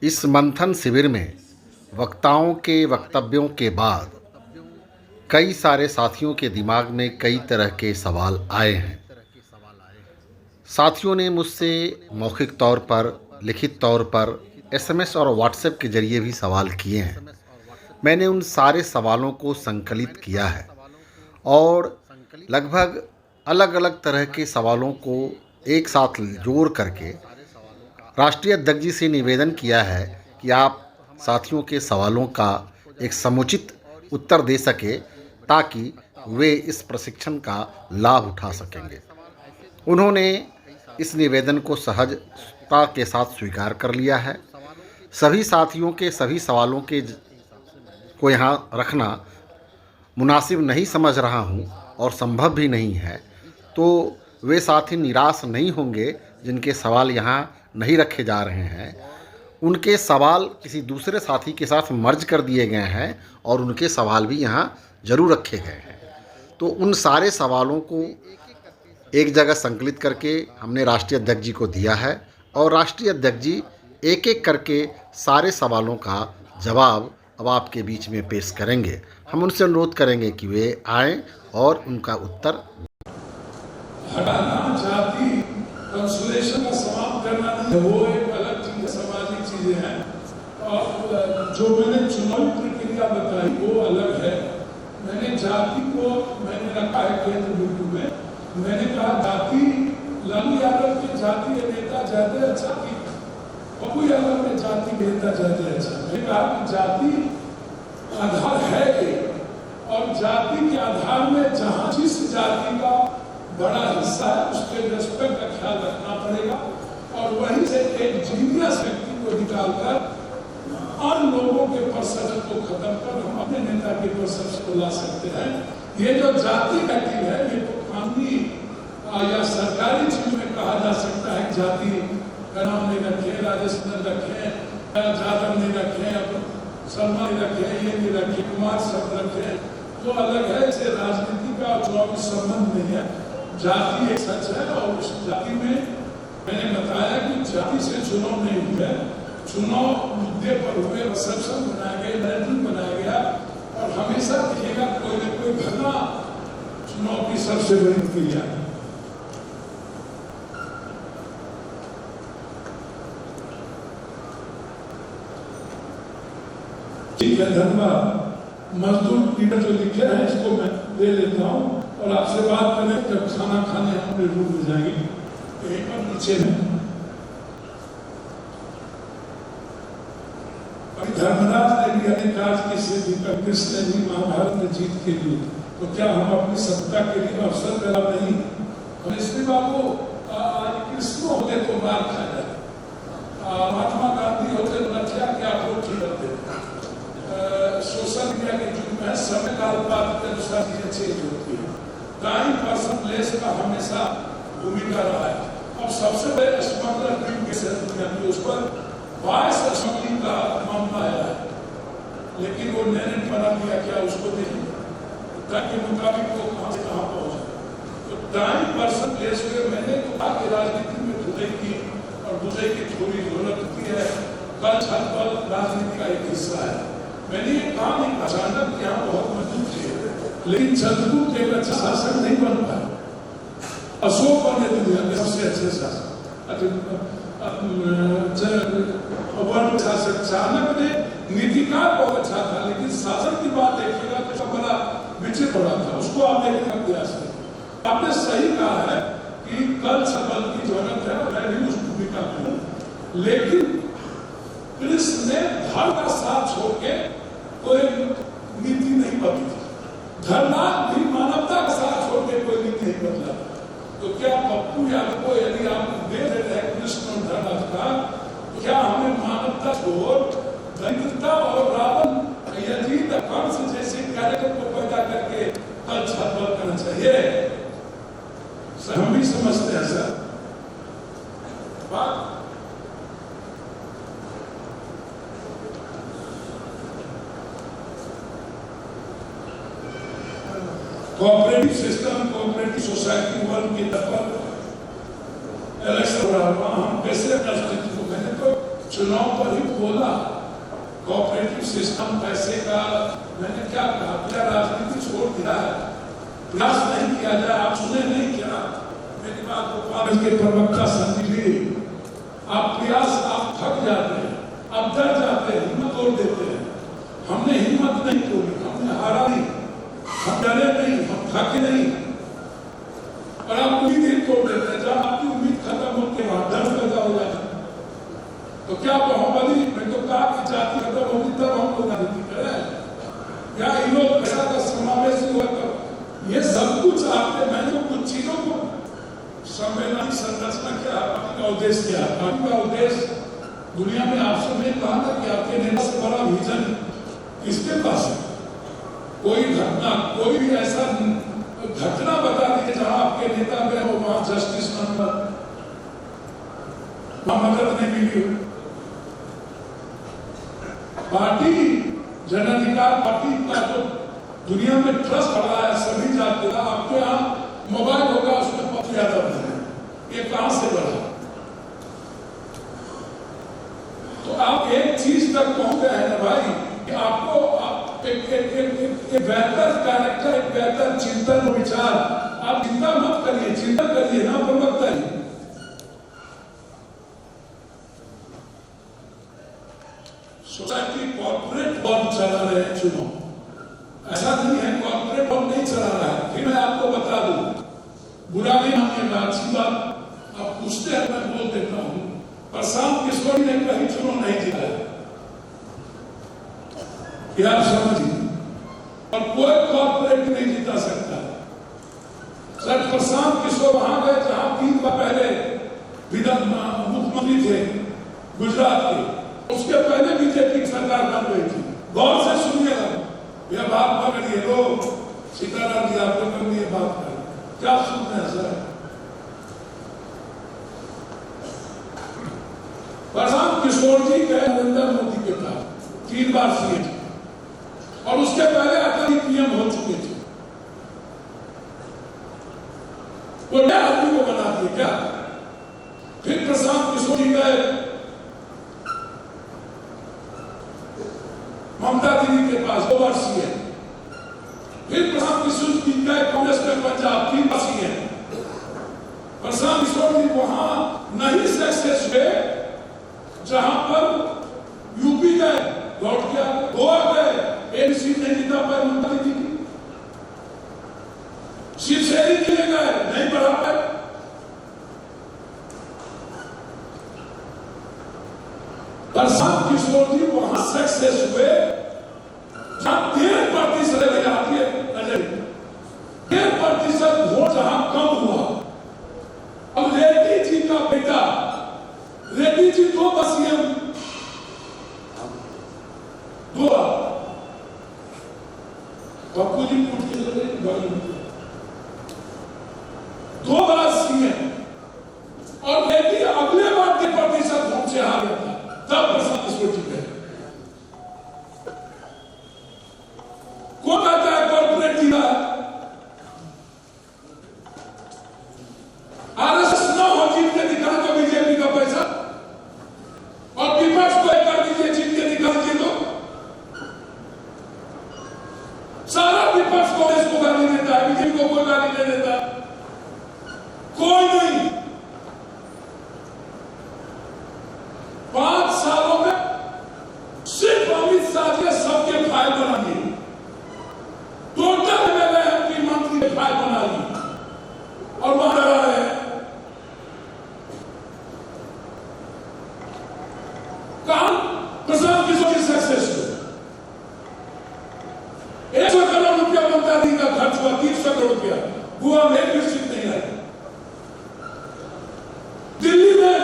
इस मंथन शिविर में वक्ताओं के वक्तव्यों के बाद कई सारे साथियों के दिमाग में कई तरह के सवाल आए हैं। साथियों ने मुझसे मौखिक तौर पर, लिखित तौर पर, एसएमएस और व्हाट्सएप के जरिए भी सवाल किए हैं। मैंने उन सारे सवालों को संकलित किया है और लगभग अलग अलग तरह के सवालों को एक साथ जोड़ करके राष्ट्रीय अध्यक्ष जी से निवेदन किया है कि आप साथियों के सवालों का एक समुचित उत्तर दे सके ताकि वे इस प्रशिक्षण का लाभ उठा सकेंगे। उन्होंने इस निवेदन को सहजता के साथ स्वीकार कर लिया है। सभी साथियों के सभी सवालों को यहाँ रखना मुनासिब नहीं समझ रहा हूँ और संभव भी नहीं है, तो वे साथी निराश नहीं होंगे जिनके सवाल यहाँ नहीं रखे जा रहे हैं। उनके सवाल किसी दूसरे साथी के साथ मर्ज कर दिए गए हैं और उनके सवाल भी यहाँ जरूर रखे गए हैं। तो उन सारे सवालों को एक जगह संकलित करके हमने राष्ट्रीय अध्यक्ष जी को दिया है और राष्ट्रीय अध्यक्ष जी एक एक करके सारे सवालों का जवाब अब आपके बीच में पेश करेंगे। हम उनसे अनुरोध करेंगे कि वे आएँ और उनका उत्तर हटाना जाति कंसुलेशन का समाप्त करना नहीं है, वो एक अलग चीज है, सामाजिक चीजें हैं। और जो मैंने चुनावी प्रक्रिया बताई वो अलग है। मैंने जाति को मैंने रखा है केंद्र बिंदु में। मैंने कहा जाति लालू यादव के जाति के नेता ज्यादा अच्छा की पप्पू यादव के जाति के नेता ज्यादा अच्छा। मैंने कहा कि जाति आधार है और जाति के आधार में जहाँ जिस जाति का बड़ा हिस्सा है उसके रेस्पेक्ट का ख्याल रखना पड़ेगा और वहीं से एक जीनियस व्यक्ति को निकालकर अन्य लोगों के परसेप्शन को खत्म कर हम अपने नेता के परसेप्शन को ला सकते हैं। ये जो जाति बैठी है ये तो कानूनी या सरकारी चीज में कहा जा सकता है। जाति का नाम नहीं रखे, राजेश ने रखे, जादव ने रखे, शर्मा ने रखे, ये नहीं रखे, कुमार सब रखे, तो अलग है। इसे राजनीति का चुनावी संबंध नहीं है। जाति एक सच है और उस जाति में मैंने बताया कि जाति से चुनाव नहीं हुए, चुनाव मुद्दे पर हुए, रिसेप्शन बनाया गया, नैरेटिव बनाया गया और हमेशा दिखेगा कोई न कोई घटना चुनाव की सबसे बड़ी क्रिया। ठीक है, धन्यवाद। मजदूर पीड़ित जो लिखे हैं इसको मैं दे लेता हूँ और आपसे बात करें जब खाना खाने अपने रूम में जाएंगे। यहीं पर नीचे में धर्मराज ने भी अनेक आज की सिद्धि कर कृष्ण जी महाभारत में जीत के लिए, तो क्या हम अपनी सत्ता के लिए अवसर पैदा नहीं? और इसलिए बाबू आज कृष्ण होते तो मार खा जाए, महात्मा गांधी होते तो लठिया क्या वो ठीक करते। सोशल मीडिया के युग में समय काल पात्र के अनुसार चीजें चेंज होती है। टाइम पर्सन प्लेस का हमेशा भूमिका रहा है। अब सबसे बड़े स्मगलर दुनिया उस पर 22 स्मगलिंग का मामला आया है, लेकिन वो नैरेटिव बना दिया क्या उसको देखिए ताकि मुताबिक वो कहाँ से कहाँ पहुंचे। तो टाइम पर्सन प्लेस हुए मैंने तो कहा कि राजनीति में धुलाई की और धुलाई की थोड़ी जरूरत होती है। कल छत पर राजनीति का एक हिस्सा है। मैंने ये कहा नहीं, अचानक यहाँ बहुत मजबूत थे लेकिन चंद्रगुप्त एक अच्छा शासक नहीं बन पाया। अशोक बने दुनिया के सबसे अच्छे शासक, शासक। चाणक्य ने नीतिकार बहुत अच्छा था लेकिन शासन की बात देखिएगा तो बड़ा विचित्र रहा था। उसको आप देखने का प्रयास करें। आपने सही कहा है कि कल सबल की जरूरत है, मैं भी उस भूमिका में हूँ, लेकिन कृष्ण ने धर्म का साथ छोड़ के कोई नीति नहीं बदली। धर्मनाथ भी मानवता का साथ छोड़ के कोई नीति नहीं बदला। तो क्या पप्पू यादव को यदि आप दे रहे हैं कृष्ण और धर्मनाथ का, तो क्या हमें मानवता छोड़ दरिद्रता और रावण यजीत कंस जैसे कार्यक्रम को पैदा करके कल छात्र करना चाहिए? हम भी समझते हैं सर बात। Cooperative system, cooperative society world की तरफ इलेक्शन हो रहा है, हम कैसे राजनीति को मैंने तो चुनाव पर ही बोला कोऑपरेटिव सिस्टम पैसे का। मैंने क्या कहा, क्या राजनीति छोड़ दिया है, प्रयास नहीं किया जाए। आप सुने नहीं क्या मेरी बात को? कांग्रेस के प्रवक्ता संदीप जी, आप प्रयास, आप थक जाते हैं, आप डर जाते हैं, हिम्मत तोड़ देते हैं। हमने हिम्मत नहीं तोड़ी, हमने हारा नहीं, हम डरे नहीं, हम थके नहीं। और आप उम्मीद ही तोड़ देते हैं। जब आपकी उम्मीद खत्म होती है वहां डर पैदा हो जाता है। तो क्या बहुमती, मैं तो कहा कि जाति खत्म होगी तब हम लोग राजनीति करें, या इन लोग पैसा का समावेश हुआ तब। ये सब कुछ आपने, मैंने तो कुछ चीजों को संवैधानिक संरचना क्या, पार्टी का उद्देश्य क्या, पार्टी का उद्देश्य दुनिया में आपसे मैं कहा था कि आपके नेता से बड़ा विजन किसके पास है? कोई घटना, कोई भी ऐसा घटना बता दीजिए जहां आपके नेता में हो, वहां जस्टिस नंबर, वहां मदद नहीं मिली हो। पार्टी जन अधिकार पार्टी का जो दुनिया में ट्रस्ट बढ़ा है, सभी जाते हैं। आपके यहाँ मोबाइल होगा, उसमें पत्र यादव है, ये कहां से बढ़ा? तो आप एक चीज तक पहुंच गए हैं ना भाई, कि आपको एक बेहतर कैरेक्टर, एक बेहतर चिंतन और विचार। आप चिंता मत करिए, चिंता करिए ना प्रवक्ता जी। सोसाइटी कॉर्पोरेट बॉन्ड चला रहे हैं चुनाव, ऐसा नहीं है कॉर्पोरेट बॉन्ड नहीं चला रहा है। फिर मैं आपको बता दूं, बुरा नहीं मानिएगा, अच्छी बात आप पूछते हैं, मैं बोल देता हूं। प्रशांत किशोर ने कहीं चुनाव नहीं जीता है, क्या आप समझिए? और कोई कॉर्पोरेट नहीं जीता सकता। सर प्रशांत किशोर वहां गए जहां 3 बार पहले मुख्यमंत्री थे गुजरात के, उसके पहले बीजेपी की सरकार बन गई थी। गौर से सुनिएगा, यह बात पकड़िए लोग। सीताराम जी आपको कभी ये बात करें, क्या सुनते हैं सर? प्रशांत किशोर जी गए नरेंद्र मोदी के पास, 3 बार सीएम, और उसके पहले अटल पीएम हो चुके थे। वो नया आदमी को बना दिए क्या? फिर प्रशांत किशोर जी गए ममता दीदी के पास, 2 बार सीएम। फिर प्रशांत किशोर जी गए कांग्रेस में पंजाब, 3 बार सीएम। प्रशांत किशोर जी वहां नहीं सक्सेस हुए जहां पर यूपी गए, लौट के गोवा गए, एक सीट नहीं जीता पाए ममता दीदी की। शिवसेना के लिए गए, नहीं बढ़ा पाए। प्रशांत किशोर जी वहां सक्सेस हुए जहां 13% आती है, 13% वोट जहां कम हुआ। अब रेड्डी जी का बेटा, रेड्डी जी 2 बार सीएम, 2 बार पप्पू जी पूछ के चले 2 बार सीएम, और रेड्डी अगले बार के प्रतिशत वोट से हार गया। तब प्रशांत किशोर जी गए। कौन कहता है कॉर्पोरेट जीता है? आरएसएस न हो जीत के दिखा तो बीजेपी का पैसा, और विपक्ष को कर दीजिए जीत के दिखा दीजिए तो सारा विपक्ष कांग्रेस को गाली देता है, बीजेपी को कोई गाली नहीं देता, कोई नहीं। 5 सालों में सिर्फ अमित शाह के सबके फाइल बना दिए, टोटल एमएलए एमपी मंत्री के फाइल बना ली, और वहां लगा रहे हैं। कहां प्रशांत किशोर की सक्सेस हुई? 100 करोड़ रुपया ममता दी का खर्च हुआ, 300 करोड़ रुपया गोवा में एक भी सीट नहीं आई। दिल्ली में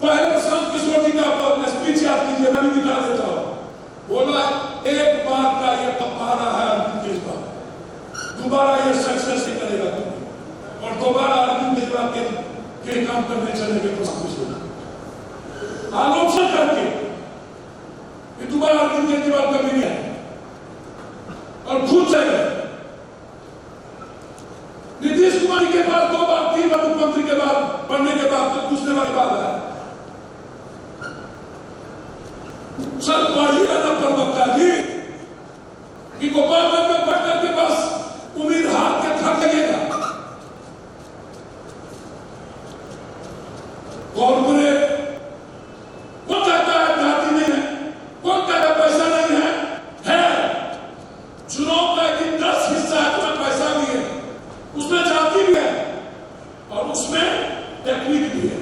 पहले प्रशांत किशोर जी का स्पीच याद कीजिए, मैं भी दिखा देता हूं। बोला एक बार का ये पहाड़ा है अरविंद केजरीवाल, दोबारा ये सक्सेस नहीं करेगा तुम, और दोबारा अरविंद केजरीवाल के काम करने चलेंगे प्रशांत किशोर आलोचना करके कि दोबारा अरविंद केजरीवाल कभी नहीं आए, और खुद से गए। नीतीश कुमार के पास 2 बार 3 बार मुख्यमंत्री के बाद बनने के बाद तो दूसरे बार आया। सर पढ़िए ना प्रवक्ता जी कि गोपालगंज में पढ़कर के बस उम्मीद हाथ के थक लगेगा। कॉर्पोरेट कौन कहता है जाति नहीं है, कौन कहता है पैसा नहीं है चुनाव का एक 10 हिस्सा है उसमें पैसा भी है, उसमें जाति भी है और उसमें टेक्निक भी है,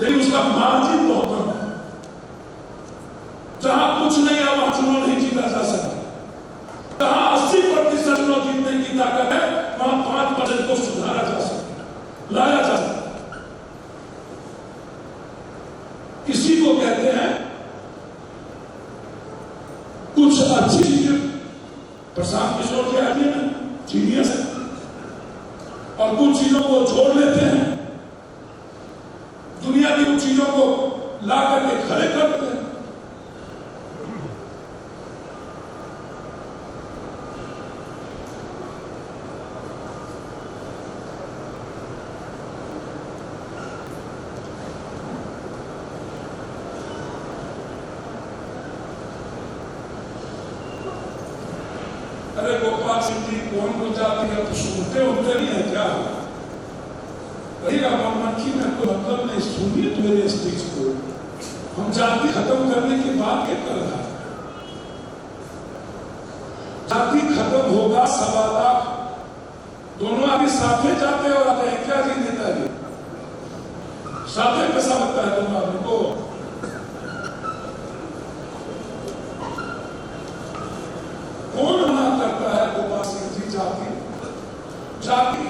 लेकिन उसका मार्जिन बहुत कम है। जहां कुछ नहीं है वहां चुनाव नहीं जीता जा सकता। जहां 80% चुनाव जीतने की ताकत है वहां 5% को सुधारा जा सकता, लाया जा सकता। इसी को कहते हैं कुछ अच्छी चीजें प्रशांत किशोर जी आती है जीनियस है, और कुछ चीजों को छोड़ लेते हैं, दुनिया की कुछ चीजों को ला करके खड़े करते हैं। अरे गोपाल सिंह जी कौन को जाती है तो सुनते होते नहीं है क्या? मनमनखी में कोई मतलब नहीं, सुनिए तो मेरे स्पीच को। हम जाति खत्म करने की बात क्या कर रहा है? जाति खत्म होगा 1.25 लाख दोनों आदमी साथे जाते और आते हैं क्या जी नेताजी? साथे पैसा लगता है दोनों आदमी को। कौन मना करता है गोपाल सिंह जी जाति? जाति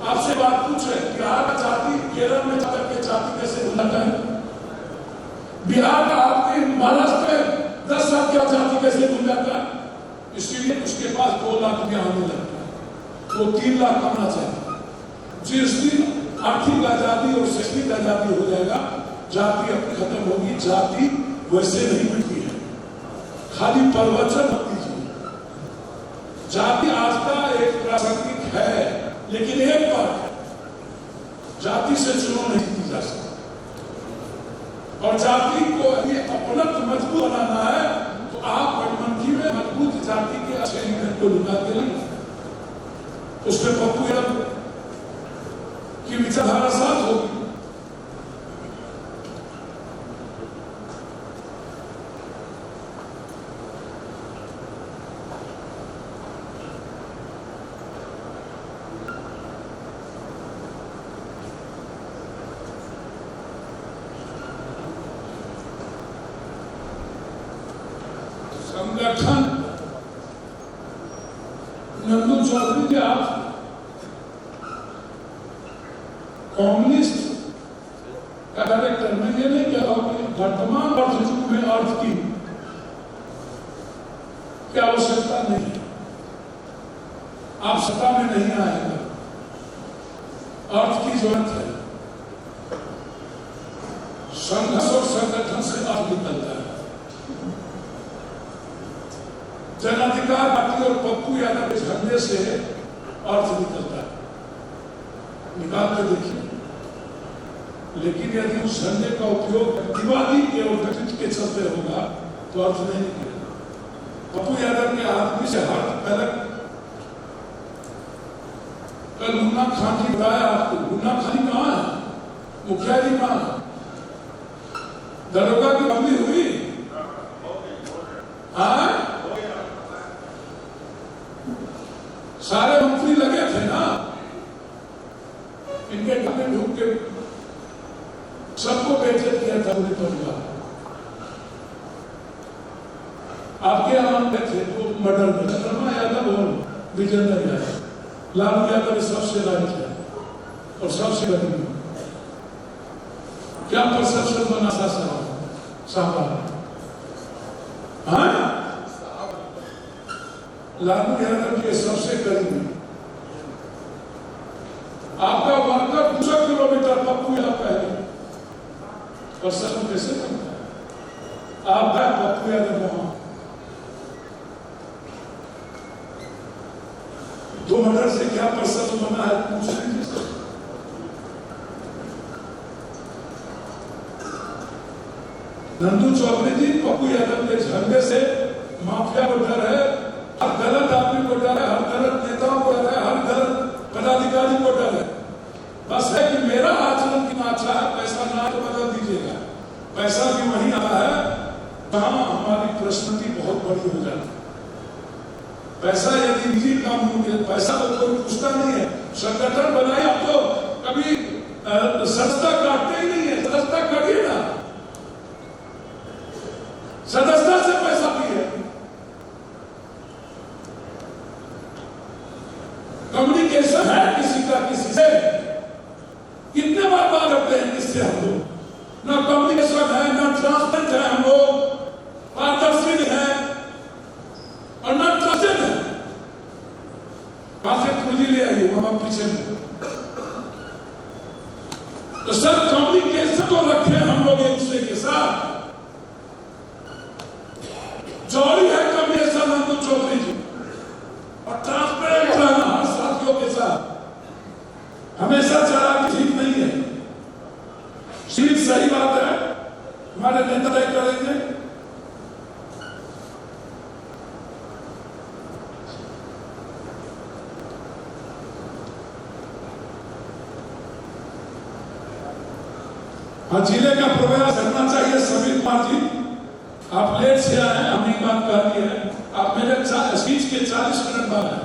आपसे बात पूछे, बिहार का जाति केरल में जाकर के जाति कैसे भूलता है? बिहार का आपके महाराष्ट्र में 10 साल क्या जाति कैसे भूल जाता है? इसीलिए उसके पास 2 लाख रुपया आने लगता है, वो 3 लाख कमाना चाहिए। जिस दिन आर्थिक आजादी और शैक्षणिक आजादी हो जाएगा जाति अपनी खत्म होगी। जाति वैसे नहीं मिटती है, खाली प्रवचन होती है। जाति आज का एक प्रासंगिक है, लेकिन एक बात है, जाति से चुनाव नहीं जीती जा सकती। और जाति को अपना मजबूत बनाना है तो आप मनमनखी में मजबूत जाति के अच्छे लीडर को निकाल के लाइए। उसमें पप्पू यादव की विचारधारा साथ होगी। संगठन नंदू चौधरी जी, आप कम्युनिस्ट का डायरेक्टर, मैं ये नहीं कह रहा हूं कि वर्तमान अर्थ युग में अर्थ की क्या आवश्यकता नहीं है। आप सत्ता में नहीं आएगा, अर्थ की जरूरत है। संघर्ष और संगठन से अर्थ निकलता है। जन अधिकार पार्टी और पप्पू यादव के झंडे से अर्थ निकलता है, निकाल के देखिए। लेकिन यदि उस झंडे का उपयोग प्रतिवादी के और व्यक्तित्व के चलते होगा तो अर्थ नहीं निकलेगा। पप्पू यादव के आदमी से हाथ पहले कल मुन्ना खान जी बताया आपको, मुन्ना खान कहाँ है? मुखिया जी कहाँ है? दरोगा की बदली हुई? हाँ, सारे मंत्री लगे थे ना, इनके घर में ढूंढ के सबको बेइज्जत किया था पूरे परिवार। आपके यहाँ में थे तो मर्डर में शर्मा यादव और विजेंद्र यादव, लालू यादव सबसे राइट है और सबसे गरीब। क्या परसेप्शन बना था साहब? हाँ, लालू यादव के सबसे करीबी। आपका वर्कर 200 किलोमीटर पप्पू यादव पहले, परसेप्शन कैसे बनता है? आप गए पप्पू यादव वहां 2 मर्डर से क्या परसेप्शन बना है पूछ लीजिए। नंदू चौधरी जी पप्पू यादव के झंडे से माफिया को डर है, हर गलत आदमी को डर है, हर गलत नेताओं को डर है, हर गलत पदाधिकारी को डर है। बस है कि मेरा आचरण कितना अच्छा है, पैसा ना तो बदल दीजिएगा। पैसा भी वहीं आता है जहां हमारी पर्सनैलिटी बहुत बड़ी हो जाती है। पैसा यदि निजी काम हो गया, पैसा तो कोई पूछता नहीं है। संगठन बनाए, आप तो कभी सदस्यता काटते ही नहीं है। सदस्यता करिए ना, सदस्यता से पैसा भी है। कम्युनिकेशन है किसी का किसी से, कितने बार बात करते हैं किससे हम लोग? ना कम्युनिकेशन है, ना ट्रांसपेरेंट है, हम लोग पारदर्शी है और ना ट्रस्टेड है। वहां से पूंजी ले आइए वहां पीछे में। तो सर कम्युनिकेशन तो रखे हम लोग एक दूसरे के साथ। जौहरी है कम्युनिकेशन नंदू चौधरी जी, और ट्रांसपेरेंट रहना हर साथियों के साथ। हमेशा चालाकी ठीक नहीं है। सीट सही बात है, हमारे नेता तय करेंगे। हाँ, जिले का प्रयास करना चाहिए। समीर कुमार जी, आप लेट से आए हैं, हमने बात कर दी है। आप मेरे स्पीच के 40 मिनट बाद है,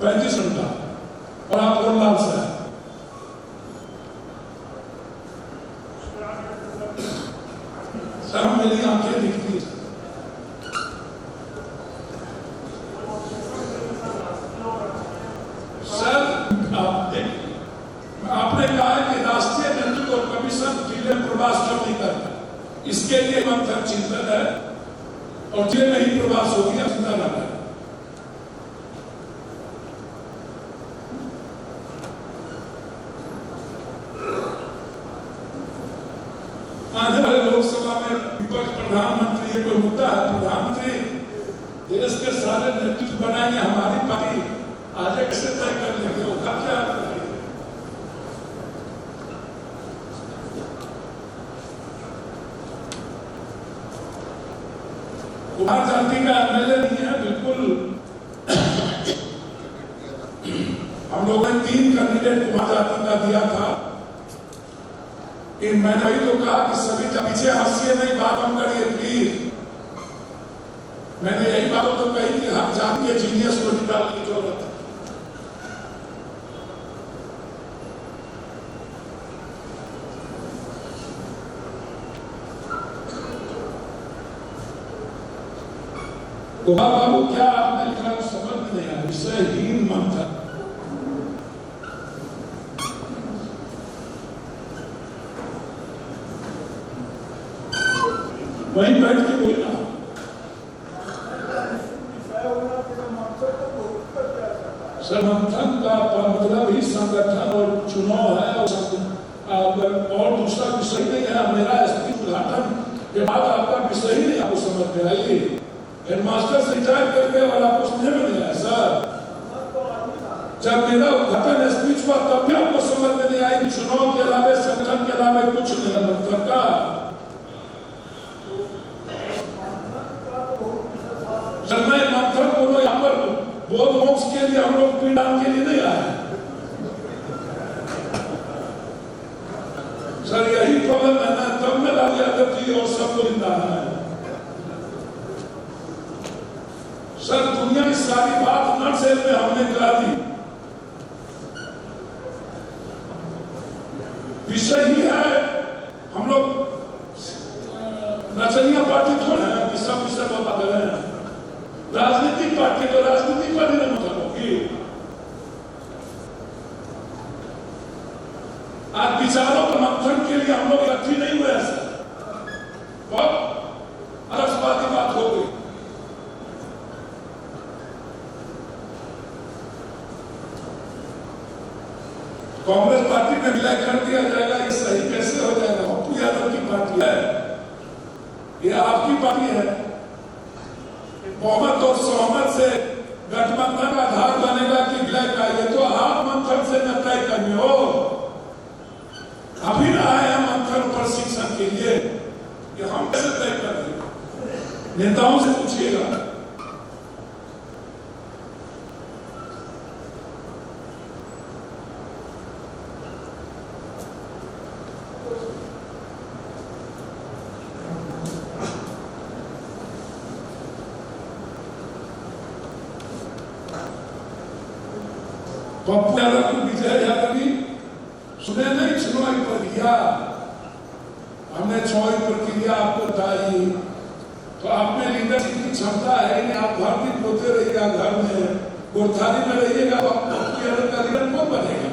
35 मिनट बाद, और आप और लाल से हैं। सर मेरी आंखें दिखती है। सर आपने कहा है कि राष्ट्रीय नेतृत्व कमीशन जिले में प्रवास कब नहीं करता, इसके लिए मंथन चिंतन है और जिले में ही प्रवास हो गया, चिंता न करें। आने वाले लोकसभा में विपक्ष प्रधानमंत्री कोई मुद्दा है, प्रधानमंत्री देश के सारे नेतृत्व बनाएंगे, हमारी पार्टी आज कैसे तय कर लेंगे, उसका क्या करेंगे? कुमार जाति का एमएलए नहीं है, बिल्कुल। हम लोगों ने 3 कैंडिडेट कुमार जाति का दिया था। मैंने वही तो कहा कि सभी पीछे हंसिए नहीं, बात हम करिए प्लीज। मैंने यही बात तो कही कि हर जाति के जीनियस को निकालने की जरूरत है। बाबू क्या आपने लिखा समझ नहीं आया, विषयहीन मंथन। वहीं बैठ के बोलना। सर मंथन का मतलब ही संगठन और चुनाव है, और दूसरा विषय नहीं है। मेरा स्पीच उद्घाटन के बाद आपका विषय ही नहीं आपको समझ में आई। हेडमास्टर से रिटायर करके वाला आपको समझ में नहीं आया सर। जब मेरा उद्घाटन स्पीच हुआ तब भी आपको समझ में नहीं आई कि चुनाव के अलावा संगठन के अलावा कुछ नहीं है मंथन का। जब मैं मंथन बोलो यहाँ पर बोध मोक्ष के लिए, हम लोग पीड़ान के लिए नहीं आए सर। यही प्रॉब्लम है ना, तब में लाल यादव जी और सब लोग जिंदा है सर। दुनिया की सारी बात नट सेल में हमने करा दी। विषय ही है, हम लोग नचनिया पार्टी थोड़ा है कि सब विषय बता रहे हैं। राजनीतिक पार्टी तो राजनीतिक पार्टी नहीं मतलब होगी। आज विचारों के मंथन के लिए हम लोग इकट्ठी नहीं हुए सर। बहुत अलग बात हो गई। कांग्रेस पार्टी में विलय कर दिया जाएगा, ये सही कैसे हो जाएगा? पप्पू यादव की पार्टी है, ये आपकी पार्टी है। बहुमत और सहमत से गठबंधन का आधार बनेगा कि विलय का, ये तो आप मंथन से न तय करने हो। अभी ना आए हैं मंथन प्रशिक्षण के लिए, ये हम कैसे तय कर रहे? नेताओं से पूछिएगा। पप्पू यादव को विजय यादव भी सुने नहीं, चुनावी प्रक्रिया हमने चुनावी प्रक्रिया आपको बताई, तो आप में लीडरशिप की क्षमता है कि आप घर भी बोलते रहिएगा, घर में गोरथाली में रहिएगा, तो पप्पू यादव का लीडर कौन बनेगा?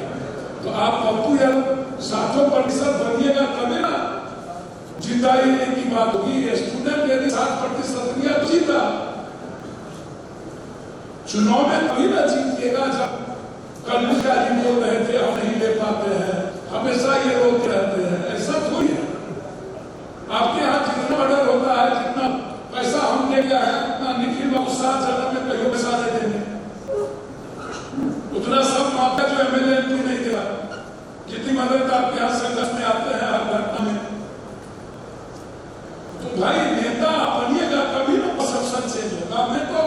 तो आप पप्पू यादव 60% बनिएगा तभी ना जीता ही की बात होगी। स्टूडेंट यदि 60% लिया तो जीता। चुनाव में तभी ना जीतिएगा जब कल मुखिया जी बोल रहे थे हम नहीं ले पाते हैं, हमेशा ये रोकते रहते हैं, ऐसा थोड़ी है। आपके यहाँ जितना ऑर्डर होता है, जितना पैसा हम दे गया है, उतना निखिल बाबू 7 जगह में कहीं पैसा दे देंगे, उतना सब माफिया जो एमएलए एमपी नहीं दिया। जितनी मदद आपके यहाँ संघर्ष में आते हैं हर घटना में, तो भाई नेता बनिएगा कभी ना परसेप्शन चेंज होगा। मैं तो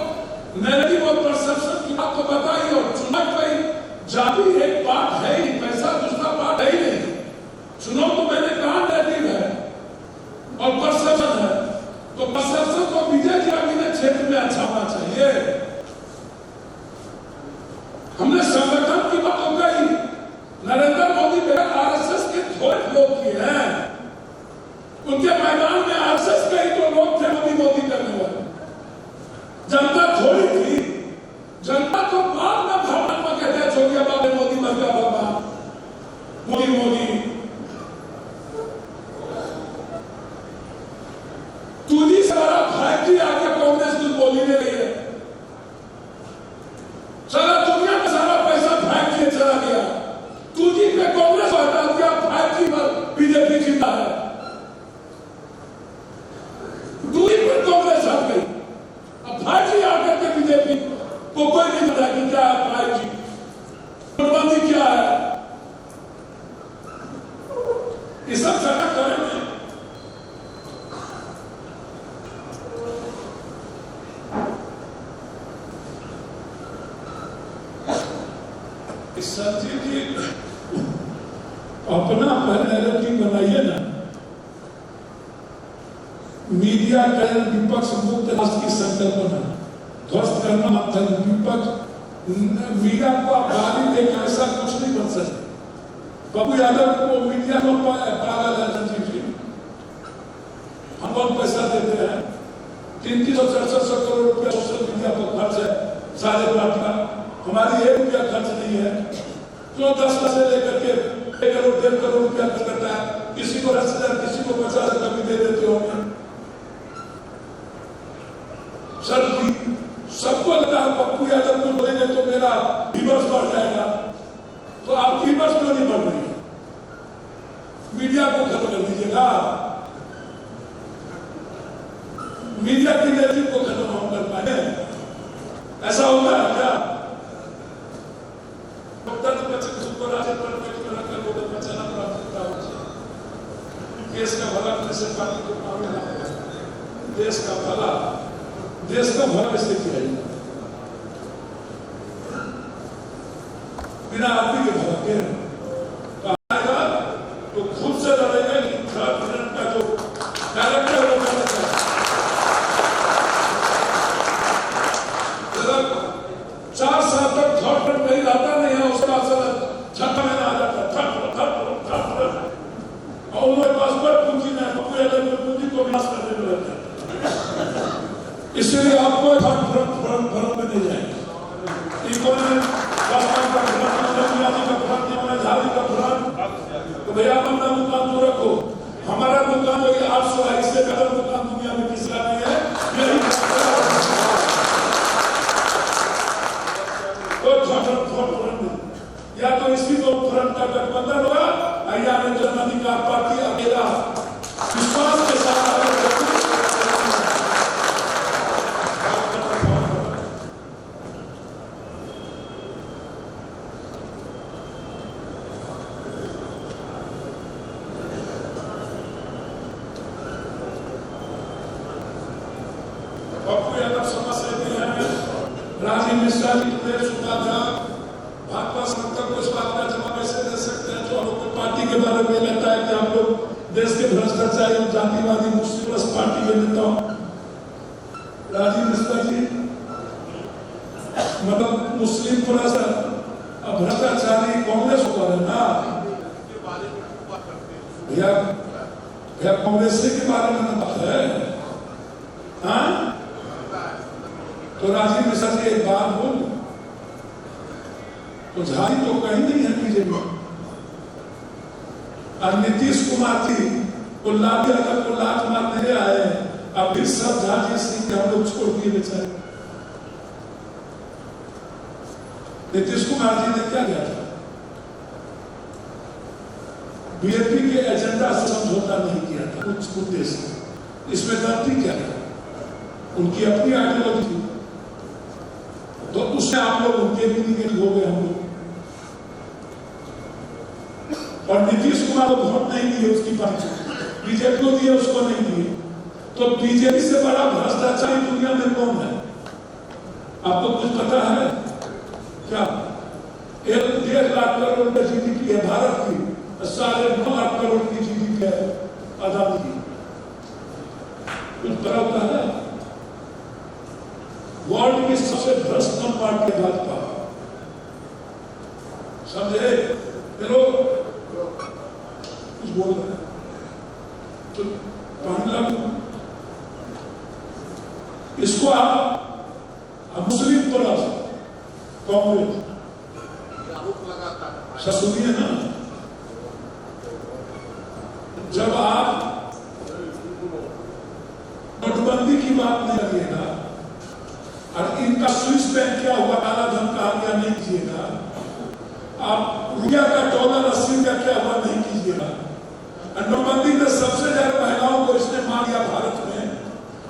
नैरेटिव और परसेप्शन की आपको बताई, और चुनाव भाई जाति एक बात है ही, पैसा दूसरा बात है ही नहीं। चुनाव तो मैंने कहा नैरेटिव है और परसेप्शन है, तो परसेप्शन को विजय ग्रामीण क्षेत्र में अच्छा होना चाहिए। हमने संगठन की बात कही, नरेंद्र मोदी बगैर आरएसएस के थोड़े लोग किए हैं, उनके मैदान में आरएसएस के ही तो लोग थे मोदी करने वाले, जनता थोड़ी थी। जनता को बाद में भावना कहते हैं छोड़िया बाबे मोदी मर गया बाबा मोदी तुझी सारा फैक्ट्री आके कांग्रेस कुछ बोली नहीं रही है। सारा दुनिया में सारा पैसा फैक्ट्री चला गया, तुझी पे कांग्रेस हटा दिया, फैक्ट्री पर बीजेपी जीता है। दूरी पर कांग्रेस हट गई, अब फैक्ट्री आकर के बीजेपी को कोई नहीं पता कि क्या है फैक्ट्री, नोटबंदी क्या है, ये सब चर्चा करेंगे। सचिव जी अपना नैरेटिव बनाइए ना, मीडिया का विपक्ष मुक्त राष्ट्र की संकल्पना ध्वस्त करना मतलब विपक्ष मीडिया को आप गाली देकर ऐसा कुछ नहीं बन सकते। पप्पू यादव को मीडिया को पागल है सचिव जी, हम बहुत पैसा देते हैं, 300-400 करोड़ रुपया सोशल मीडिया पर खर्च है सारे पार्टी का, हमारी 1 रुपया खर्च नहीं है। क्यों 10 लाख से लेकर के 1 करोड़ 1.5 करोड़ रुपया खर्च करता है, किसी को 10,000 किसी को 50,000 कभी दे देते हो। सर सबको लगता है पप्पू यादव को बोलेंगे तो मेरा व्यूअर्स बढ़ जाएगा, तो आप व्यूअर्स क्यों नहीं बढ़ रही? मीडिया को खत्म कर दीजिएगा, मीडिया की नैरेटिव को खत्म हम कर पाए, ऐसा होता है क्या? देश का भला कैसे पार्टी को मामला है, देश का भला कैसे किया जाए बिना आदमी के भला के? तो खुद से लड़ेगा का जो कैरेक्टर वो करना चाहिए। 4 साल तक थर्ड फ्रंट नहीं रहता नहीं है, उसका असर 6 महीना आ जाता और उन्होंने पासपोर्ट पूंजी में पूंजी को विनाश करने में रहता है। इसलिए आपको फ्रंट में नहीं जाएंगे। तो भैया अपना दुकान तो रखो, हमारा दुकान वही 800 है, इससे बेहतर दुकान दुनिया में किसी का नहीं है। या तो इसी को फ्रंट का गठबंधन होगा या जन अधिकार पार्टी अकेला विश्वास के साथ राजीव मिश्रा जी ने सुना था भाजपा समर्थक को इस बात का जवाब कैसे दे सकते हैं जो हम लोग पार्टी के बारे में कहता है कि आप लोग देश के भ्रष्टाचारी और जातिवादी मुस्लिम पार्टी के नेता राजीव मिश्रा जी मतलब मुस्लिम भ्रष्टाचारी कांग्रेस पर है ना भैया भैया कांग्रेस के बारे में बात है हाँ तो राजीव मिश्रा जी एक बात बोल तो झाड़ी तो कहीं नहीं है बीजेपी और नीतीश कुमार जी को लात मारने आए अब फिर सब झाजी सिंह हम लोग छोड़ दिए बेचारे नीतीश कुमार जी ने क्या किया था बीजेपी के एजेंडा से समझौता नहीं किया था कुछ उद्देश्य इसमें गलती क्या है उनकी अपनी आइडियोलॉजी थी तो उससे आप लोग उनके भी निगेटिव हो गए हम लोग और नीतीश कुमार को वोट नहीं दिए उसकी पार्टी बीजेपी को दिए उसको नहीं दिए तो बीजेपी से बड़ा भ्रष्टाचारी दुनिया में कौन है आपको कुछ पता है क्या 1.5 लाख करोड़ की जीडीपी है भारत की 9.5 लाख करोड़ की जीडीपी है आजादी की कुछ पता होता है वर्ल्ड की सबसे भ्रष्ट पार्टी भाजपा समझे चलो कुछ बोल रहे तो पहला इसको आप मुस्लिम तरफ कांग्रेस सुनिए ना जब आप नोटबंदी की बात नहीं करिएगा और इनका स्विस बैंक क्या हुआ काला धन कहा गया नहीं कीजिएगा आप रुपया का डॉलर 80 का क्या हुआ नहीं कीजिएगा नोटबंदी में सबसे ज्यादा महिलाओं को इसने मार दिया भारत में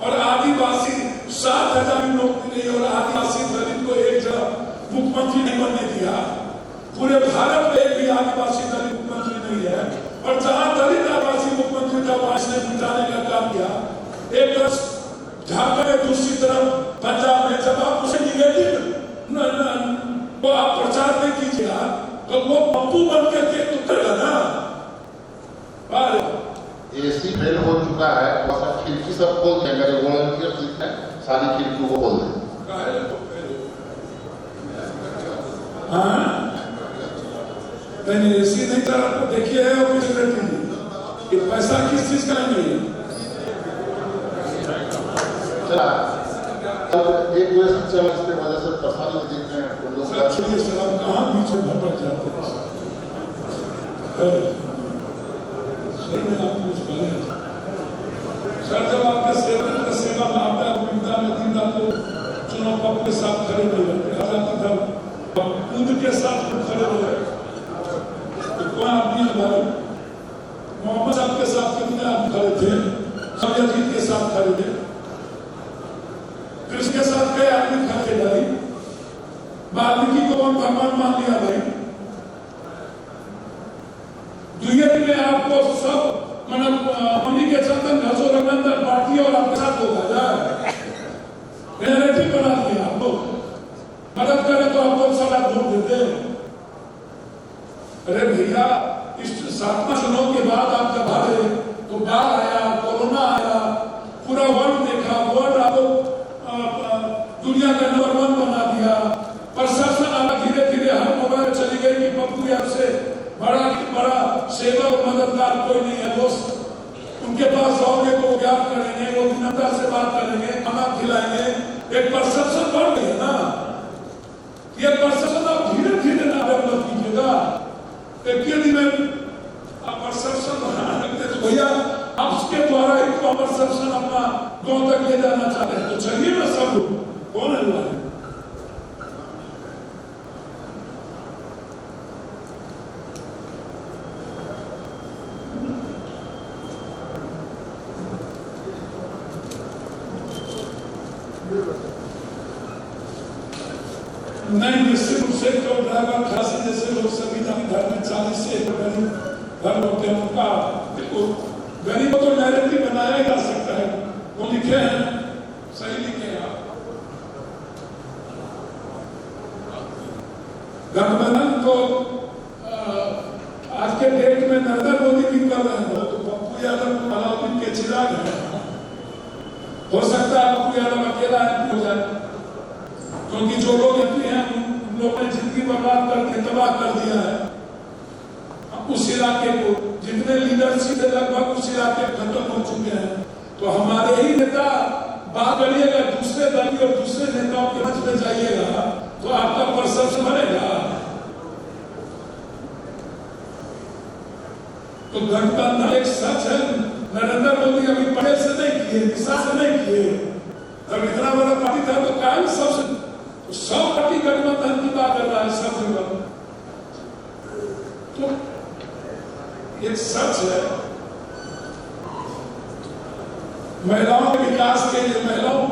और आदिवासी 7,000 नौकरी नहीं और आदिवासी दलित को एक जगह मुख्यमंत्री नहीं बनने दिया पूरे भारत में एक भी आदिवासी दलित मुख्यमंत्री नहीं है और जहां दलित आदिवासी मुख्यमंत्री था वहां इसने मिटाने का काम किया एक तरफ झारखंड में दूसरी तरफ पंजाब में जब आप उसे निगेटिव वो आप प्रचार नहीं कीजिएगा तो वो पप्पू बन के उतरेगा ना एसी फेल हो चुका है तो खिड़की सब खोल दें मेरे वॉलंटियर हैं सारी खिड़की को खोल दें हाँ मैंने एसी नहीं करा तो देखिए है ऑफिस कि पैसा किस चीज का नहीं है चला एक दो चला इसके वजह से परेशानी देख रहे हैं लोग चलिए सलाम कहाँ बीच में भटक जाते हैं सर जब आपके सेवा में आपका विविधता में दीदा तो चुनाव पक्ष के साथ खड़े हो जाते हजार कूद के साथ खड़े हो गए तो कौन आदमी हमारे मोहम्मद साहब के साथ कितने आदमी खड़े थे सब अजीत के साथ खड़े थे कृष्ण के साथ कई आदमी खड़े भाई वाल्मीकि को हम भगवान मान लिया भाई दुनिया में आपको सब मम्मी के चंदन घसो रघुनंदन पार्टी और आपके साथ होगा जाए नैरेटिव बना दिया आप लोग मदद करें तो आप लोग सलाह वोट देते अरे भैया इस 7वां चुनाव के बाद आप जब हारे तो बाढ़ आया कोरोना आया पूरा वर्ल्ड देखा वर्ल्ड आपको दुनिया का नंबर 1 बना दिया प्रशासन आला धीरे धीरे हर मोबाइल चली गई कि पप्पू यार से बड़ा सेवक और मददगार कोई नहीं है दोस्त उनके पास जाओगे तो वो प्यार करेंगे वो विनम्रता से बात करेंगे खाना खिलाएंगे एक परसेप्शन बढ़ गई है ना ये परसेप्शन आप धीरे धीरे ना डेवलप कीजिएगा एक दिन में आप परसेप्शन बनाना लगते तो भैया आप उसके द्वारा एक परसेप्शन अपना गांव तक ले जाना चाहते हैं तो चलिए ना सब लोग कौन है नहीं निश्चित रूप से जो ड्राइवर खासी जैसे लोग संविधान घर में 40 से घर होते हैं उनका गरीबों को नैरेटिव बनाया जा सकता है वो लिखे हैं सही लिखे हैं दिन के चिराग है। हो सकता है पप्पू यादव अकेला एमपी हो जाए, क्योंकि जो लोग एमपी हैं उन लोगों ने जिंदगी बर्बाद करके तबाह कर दिया है उस इलाके को। जितने लीडरशिप है लगभग उस इलाके खत्म हो चुके हैं। तो हमारे ही नेता बात करिएगा दूसरे दल और दूसरे नेताओं के मंच में जाइएगा तो आपका परसेप्शन बढ़ेगा। तो गठबंधन एक सच है, नरेंद्र मोदी अभी पटेल से नहीं किए, निशा से नहीं किए। तब इतना बड़ा पार्टी था तो क्या सब पार्टी गठबंधन की बात कर रहा है सब जगह। तो एक सच है, महिलाओं के विकास के लिए महिलाओं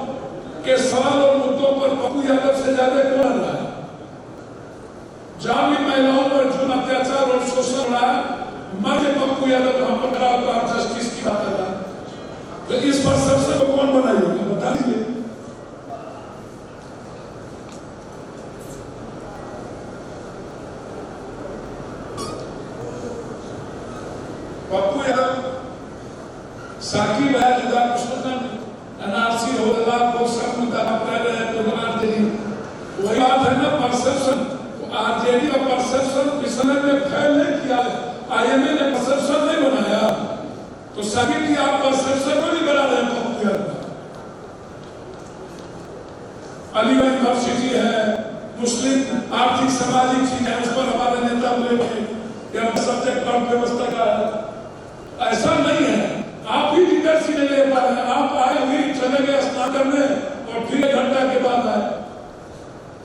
के सवाल और मुद्दों पर पप्पू यादव से ज्यादा कौन लड़ रहा है? जहां भी महिलाओं पर जो अत्याचार और शोषण हो रहा है मर्द पप्पू यादव हम पर खड़ा होकर जस्टिस की बात कर रहा है। तो इस पर सबसे को कौन बनाइएगा बता दीजिए। पप्पू यादव साकिब है एनआरसी हो को सब मुद्दा कर रहे हैं तो वही बात है ना परसेप्शन। तो आरजेडी का परसेप्शन किसने ने फैल नहीं किया, आईएमए ने परसेप्शन नहीं बनाया। तो सभी की आप परसेप्शन को नहीं बना रहे हैं। पप्पू यादव अलीगढ़ यूनिवर्सिटी है, मुस्लिम आर्थिक सामाजिक चीज है, उस पर हमारे नेता बोले सब्जेक्ट व्यवस्था का है। ऐसा नहीं है, आप ही लीडरशिप नहीं ले पा रहे। आप आए हुए चले गए स्नान करने और फिर 1 घंटा के बाद आए,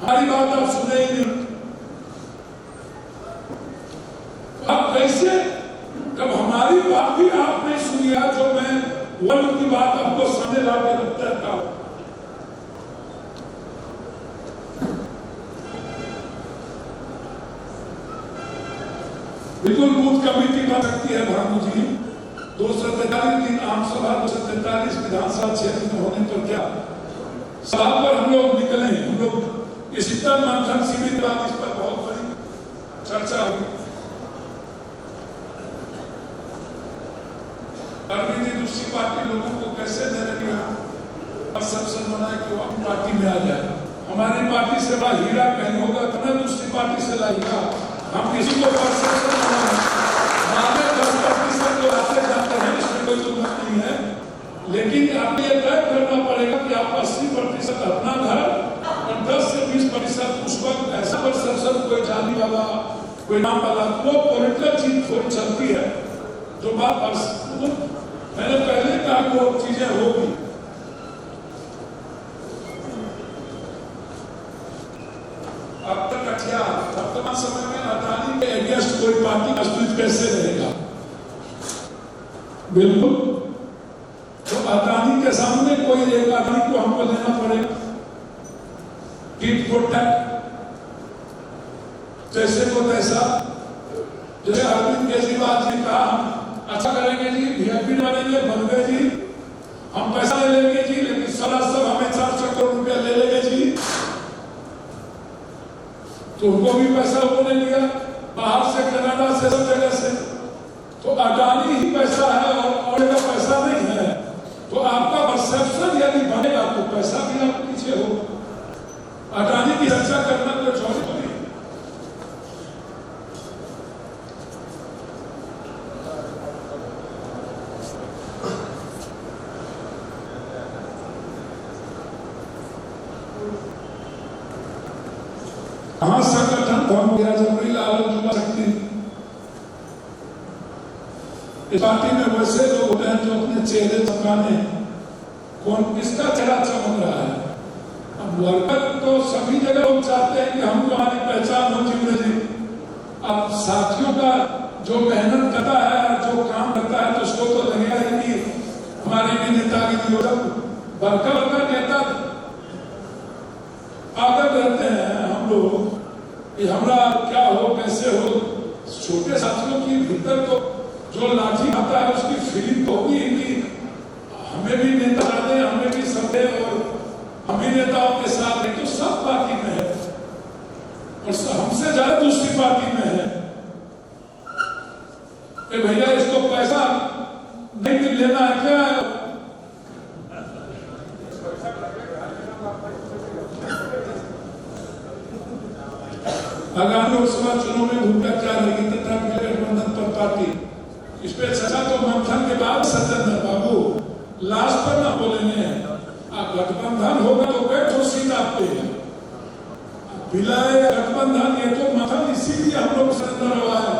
हमारी बात आप सुने ही नहीं। आप कैसे, जब हमारी बात भी आप नहीं सुनिया, जो मैं वर्ल्ड की बात आपको सामने ला के रखता हूं। बिल्कुल बूथ कमेटी बन सकती है भानु जी। 243 दिन आम सभा, 243 विधानसभा क्षेत्र में होने पर क्या सभा पर हम लोग निकले, हम लोग इस शीतल मंथन शिविर के बाद इस पर बहुत बड़ी चर्चा हुई। अरविंद दूसरी पार्टी लोगों को कैसे दे रही है परसेप्शन बनाए कि वो अपनी पार्टी में आ जाए। हमारी पार्टी से बड़ा हीरा कहीं होगा तो ना दूसरी पार्टी से लाएगा। हम किसी को परसेप्शन बनाए 10% जो आते जाते हैं इसमें कोई दुर्मत नहीं है, लेकिन आपको ये तय करना पड़ेगा कि आप 80% अपना घर और 10 से 20% उस वक्त ऐसा परसेप्शन कोई जाति वाला कोई नाम वाला वो पॉलिटिकल चीज थोड़ी चलती है। जो बात मैंने पहले कहा वो चीजें होगी। अब तक वर्तमान समय में अदानी के अगेंस्ट कोई पार्टी अस्तित्व कैसे रहेगा? बिल्कुल, तो अदानी के सामने कोई एक आदमी को हमको लेना पड़ेगा। टिट फॉर टैट, जैसे को तैसा। जैसे अरविंद केजरीवाल जी कहा हम अच्छा करेंगे जी, वीआईपी बनेंगे, बन गए जी, हम पैसा ले लेंगे जी, लेकिन सब हमें 4 करोड़ रुपया ले लेंगे जी। तो उनको भी पैसा उन्होंने लिया बाहर से, कनाडा से, सब जगह से। तो अडानी ही पैसा है और का पैसा नहीं है। तो आपका परसेप्शन यदि बनेगा तो पैसा भी आप पीछे हो। अडानी की चर्चा करना कोई छोटी नहीं। कहां संगठन भंग गया जब नहीं आलोचना जुड़ा सकती। इस पार्टी में वैसे लोग होते हैं जो अपने चेहरे चमकाने, कौन किसका चेहरा चमक रहा है? अब वर्कर तो सभी जगह लोग चाहते हैं कि हमको हमारी पहचान हो जीवन जी। अब साथियों का जो मेहनत करता है, जो काम करता है, तो उसको तो लगेगा ही कि हमारे भी नेतागिरी हो। वर्कर का नेता आदत रहते हैं हम लोग कि हमारा क्या हो, कैसे हो। छोटे साथियों की भीतर तो जो लाठी आता है उसकी फीलिंग तो होगी कि हमें भी नेता दे, हमें भी समझे और हम भी नेताओं के साथ हैं। तो सब पार्टी में है और हमसे ज्यादा दूसरी पार्टी में है कि भैया इसको पैसा नहीं लेना है, आगामी लोकसभा चुनाव में भूमिका क्या रहेगी तथा गठबंधन पर पार्टी, इस पे चर्चा तो मंथन के बाद सत्येंद्र बाबू लास्ट पर ना बोलेंगे। गठबंधन होगा तो कई सीट आपके बिलाए गठबंधन, ये तो मंथन इसीलिए हम लोग से अंदर हुआ है।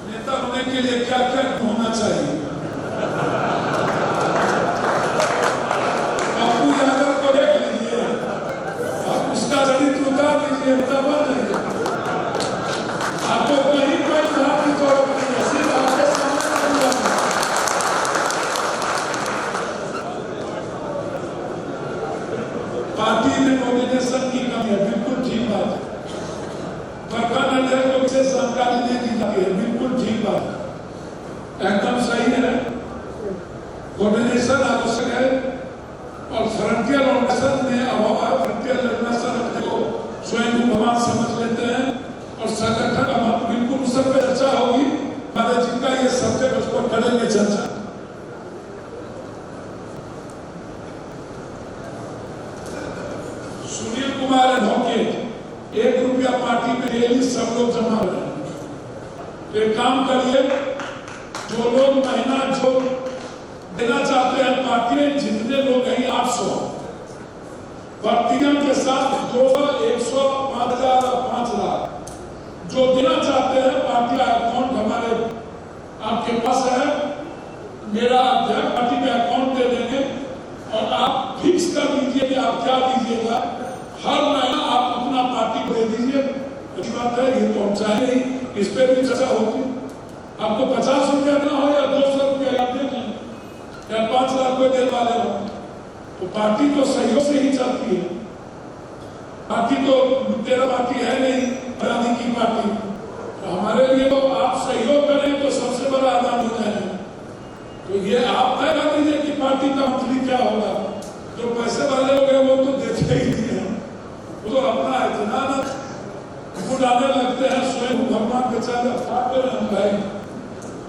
नेता होने के लिए क्या क्या होना चाहिए? पप्पू यादव को देख लीजिए, आप उसका चरित्र उतार लीजिए, आपको कहीं कोई बात नहीं तोड़ पार्टी में कोऑर्डिनेशन की कमी है, बिल्कुल ठीक बात है। प्रखंड अध्यक्ष से जानकारी नहीं दी जाती है, बिल्कुल ठीक बात है, एकदम सही है। कोऑर्डिनेशन आवश्यक है और फ्रंटियर ऑर्गेनाइजेशन में अभाव है। फ्रंटियर ऑर्गेनाइजेशन अपने को स्वयं भगवान समझ लेते हैं और संगठन का मत बिल्कुल उस पर चर्चा होगी। हमारे जिनका ये सब्जेक्ट उस पर करेंगे चर्चा। सुनील कुमार एडवोकेट, 1 रुपया पार्टी में डेली सब लोग जमा हो रहे। एक काम करिए, जो लोग महीना जो देना चाहते हैं पार्टी में, जितने लोग हैं 800 प्रतिगम के साथ 200, 100, 5000, 5 लाख जो देना चाहते हैं पार्टी का अकाउंट हमारे आपके पास है। मेरा अध्यक्ष पार्टी का अकाउंट दे देंगे और आप फिक्स कर दीजिए कि आप क्या दीजिएगा। हर महीना आप अपना पार्टी को दे दीजिए। अच्छी बात है, ये तो हम चाहे नहीं, इस पे भी चर्चा होगी। आपको 50 रुपया देना हो या 200 रुपया आप दे दें या 5 लाख को देने वाले हो, तो पार्टी तो सहयोग से ही चलती है। पार्टी तो तेरा पार्टी है नहीं, आजादी की पार्टी। तो हमारे लिए तो आप सहयोग करें तो सबसे बड़ा आजाद हो जाए। तो ये आप तय कर दीजिए कि पार्टी का मंथली क्या होगा। जो पैसे वाले लोग हैं वो तो देते ही नहीं है, वो तो अपना इतना उड़ाने लगते हैं। स्वयं भगवान के चरण भाई,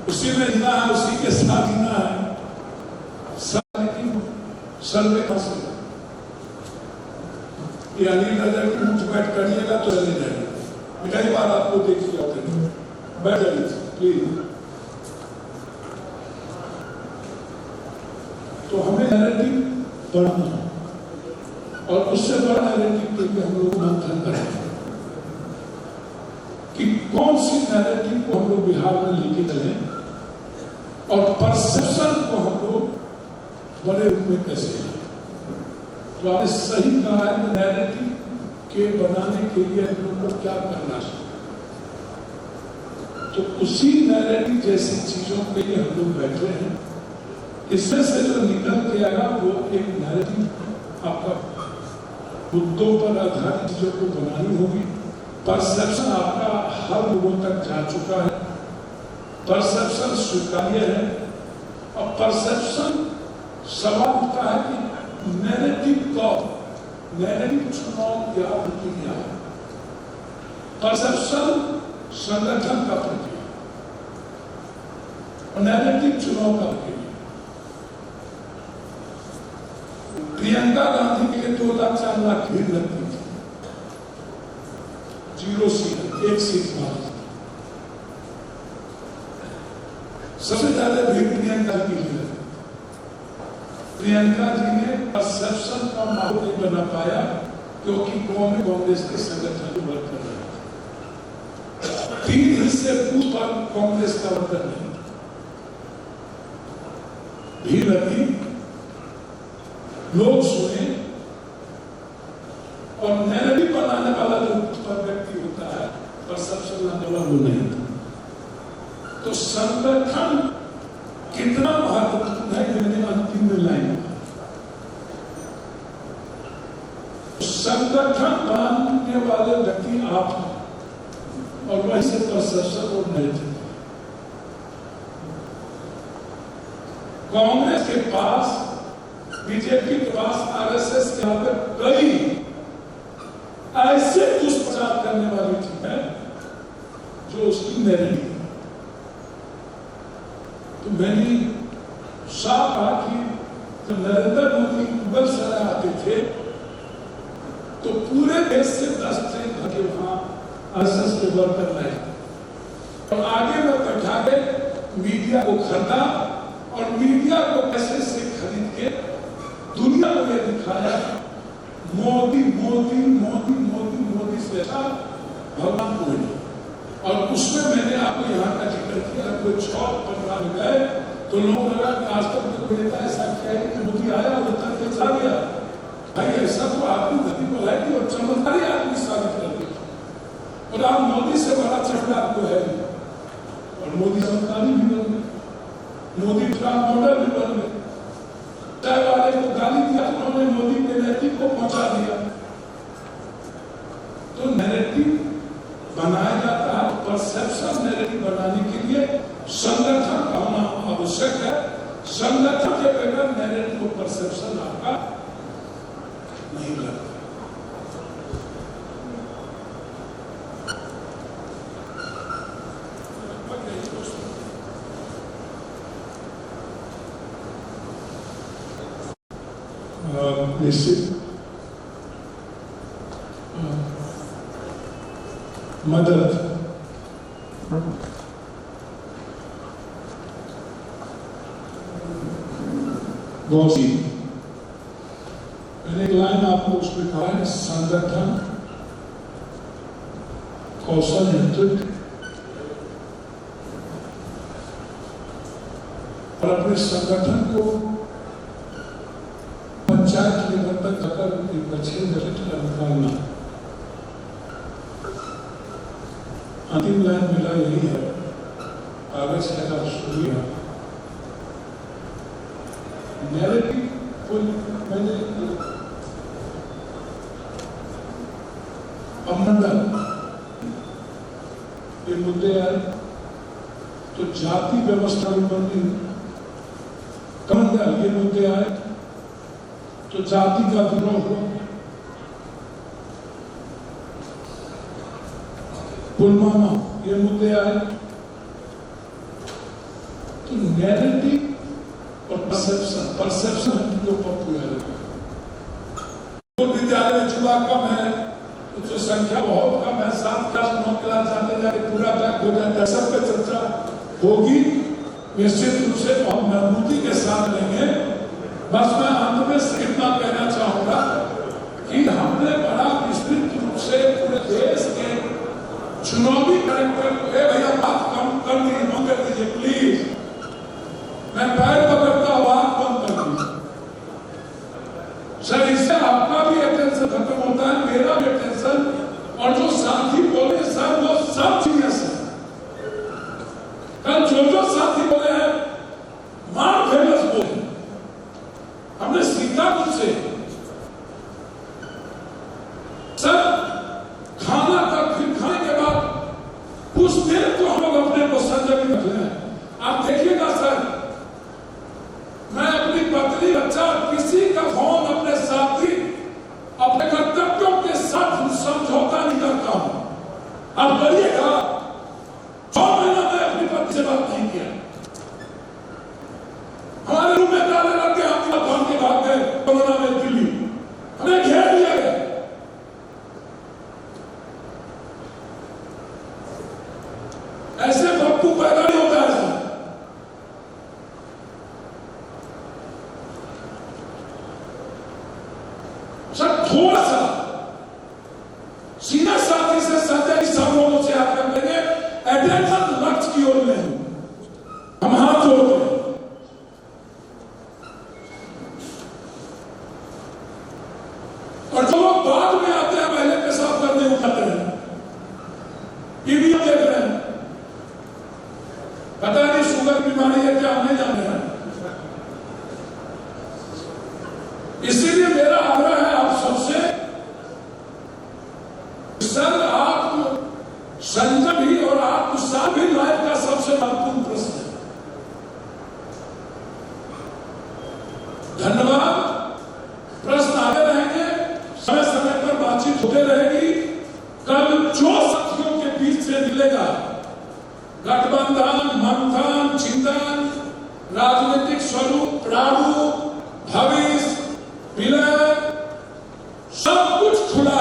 उसी में जीना है, उसी के साथ जीना है। सर्वे यानी नजर की मुझ बैठ करिएगा तो चले जाएगा। कई बार आपको देखिए बैठ जाइए प्लीज। तो हमें नैरेटिव पढ़ना और उससे बड़ा नैरेटिव के लिए हम लोग मंथन करें कि कौन सी नैरेटिव को हम लोग बिहार में लेके चलें और परसेप्शन को हम लोग बड़े रूप में कैसे लें। तो आपने सही कहा है, नैरेटिव के बनाने के लिए हम लोग को क्या करना चाहिए। तो उसी नैरेटिव जैसी चीजों के लिए हम लोग बैठे हैं। इसमें से जो निकल के आएगा वो एक नैरेटिव आपका मुद्दों पर आधारित चीजों को बनानी होगी। परसेप्शन आपका हर लोगों तक जा चुका है, परसेप्शन स्वीकार्य है और परसेप्शन सवाल उठता है कि नैरेटिव कब, नैरेटिव चुनाव क्या प्रक्रिया है। परसेप्शन संगठन का प्रक्रिया, नैरेटिव चुनाव का प्रक्रिया। प्रियंका गांधी के लिए 2 लाख 4 लाख भीड़ लगती थी, 0 सीट, 1 सीट मार। सबसे ज्यादा भीड़ प्रियंका की लिए। प्रियंका जी ने परसेप्शन का माहौल नहीं बना पाया क्योंकि कांग्रेस के संगठन को वर्क कर रहे थे। 3 हिस्से बूथ पर कांग्रेस का वर्कर नहीं, भीड़ लगी, लोग सुने और नैरेटिव बनाने वाला जो पर व्यक्ति होता है, परसेप्शन लाने वाला वो नहीं था। तो संगठन कितना महत्वपूर्ण है, मैंने अंतिम में लाइन संगठन बनाने वाले व्यक्ति आप हैं और वही से परसेप्शन और नैरेटिव। कांग्रेस के पास, बीजेपी के पास, आरएसएस के यहाँ पे कई ऐसे दुष्प्रचार करने वाली टीम है जो उसकी नैरेटिव। तो मैंने साफ कहा कि जब नरेंद्र मोदी मुगल सराय आते थे तो पूरे देश से 10 ट्रेन भर के वहां आरएसएस के वर्कर लाए और आगे में बैठा के मीडिया को खरीदा और मीडिया को पैसे से खरीद के दुनिया को यह दिखाया मोदी मोदी मोदी मोदी मोदी से अच्छा भगवान कोई नहीं। और उसमें मैंने आपको यहाँ का जिक्र किया, कोई 6-15 में गए तो लोग लगा कि आज तक तो कोई नेता ऐसा किया है कि मोदी आया और उतर के चला गया। भाई ऐसा तो आपने गति बोला कि और चमत्कारी आदमी साबित कर दिया और आप मोदी से बड़ा चमत्कार आपको है और मोदी चमत्कारी भी बन गए, मोदी का मॉडल भी बन गए। चाय वाले को गाली दिया उन्होंने मोदी के नैतिक को पहुंचा दिया। तो नैरेटिव बनाया जाता है, परसेप्शन नैरेटिव बनाने के लिए संगठन का होना आवश्यक है। संगठन के बगैर नैरेटिव को परसेप्शन आपका नहीं लगता। निश्चित मदद बहुत सी मैंने एक लाइन आपको उसमें कहा है, संगठन कौशल नेतृत्व और अपने संगठन को पंचायत लेवल तक जाकर एक अच्छे नेतृत्व निकालना। अंतिम लाइन मिला यही है, कागज है का शुक्रिया। नैरेटिव को मैंने अमंडल ये मुद्दे आए तो जाति व्यवस्था संबंधी कमंडल ये मुद्दे आए तो जाति का विरोध हुआ। पुलवामा ये मुद्दे आए तो नैरेटिव और परसेप्शन के ऊपर पूरा विद्यालय में युवा कम है तो संख्या बहुत कम है, 7 क्लास 9 क्लास जाते जाते पूरा तक हो जाता है। सब पे चर्चा होगी निश्चित रूप से, हम मजबूती के साथ लेंगे। बस मैं अंत में इतना कहना चाहूंगा कि हमने बड़ा विस्तृत रूप से पूरे देश के चुनावी कार्यक्रम को भैया बात कम कर दीजिए, बंद कर दीजिए प्लीज, मैं पैर पकड़ता हूं, आप बंद कर दीजिए सर। इससे आपका भी अटेंशन खत्म होता है, मेरा भी अटेंशन, और जो साथी बोले सर वो सब सीरियस है। कल जो साथी बोले हैं मार फेमस बोले, हमने सीखा मुझसे सर। खाना तक फिर खाने के बाद कुछ देर तो हम लोग अपने को संजय रख लें। आप देखिएगा सर, मैं अपनी पत्नी बच्चा किसी का फोन अपने साथी अपने कर्तव्यों के साथ समझौता नहीं करता हूं। आप करिएगा, 6 महीना मैं अपनी पत्नी से बात नहीं किया। हमारे रूम में ताले लग गए, हम भाग के भाग गए कोरोना में दिल्ली, हमें घेर लिया गया। ऐसे पप्पू पैदा नहीं होता है सर। सर थोड़ा सा सीधा साथी से सच्चाई सब लोगों से आग्रह करेंगे, अटेंशन लक्ष्य की ओर नहीं, हम हाथ जोड़ते हैं। और जो लोग बाद में आते हैं पहले पेशाब करने उठाते हैं, टीवी देख रहे हैं, पता नहीं शुगर बीमारी है क्या, हमें जान रहे हैं। इसीलिए मेरा आग्रह है आप सबसे, सर आप संजय भी और आप भी लाइफ का सबसे महत्वपूर्ण प्रश्न है। धन्यवाद। प्रश्न आते रहेंगे, समय समय पर बातचीत होते रहेगी। कल जो साथियों के बीच से मिलेगा, गठबंधन, मंथन, चिंतन, राजनीतिक स्वरूप, प्रारूप, भविष्य, विलय, सब कुछ खुला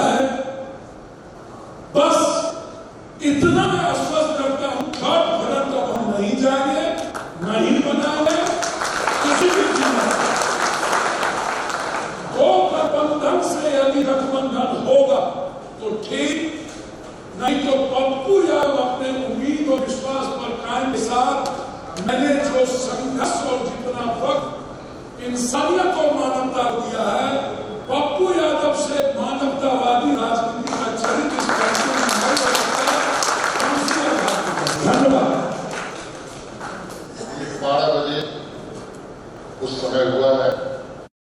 इंसानियत और मानवता को दिया है। पप्पू यादव से मानवतावादी राजनीति का चरित्र इस देश में नहीं हो सकता। धन्यवाद। 12 बजे उस समय हुआ है